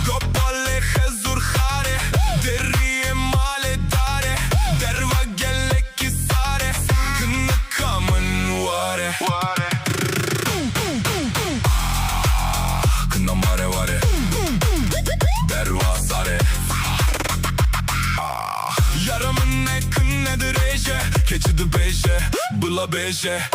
Gopale hezurhare, derie male dare, derva gele chisare, când cam în oare. Când am mare oare, derva sare. Iar rămâne când ne dăreje, chece de beje, bâla beje.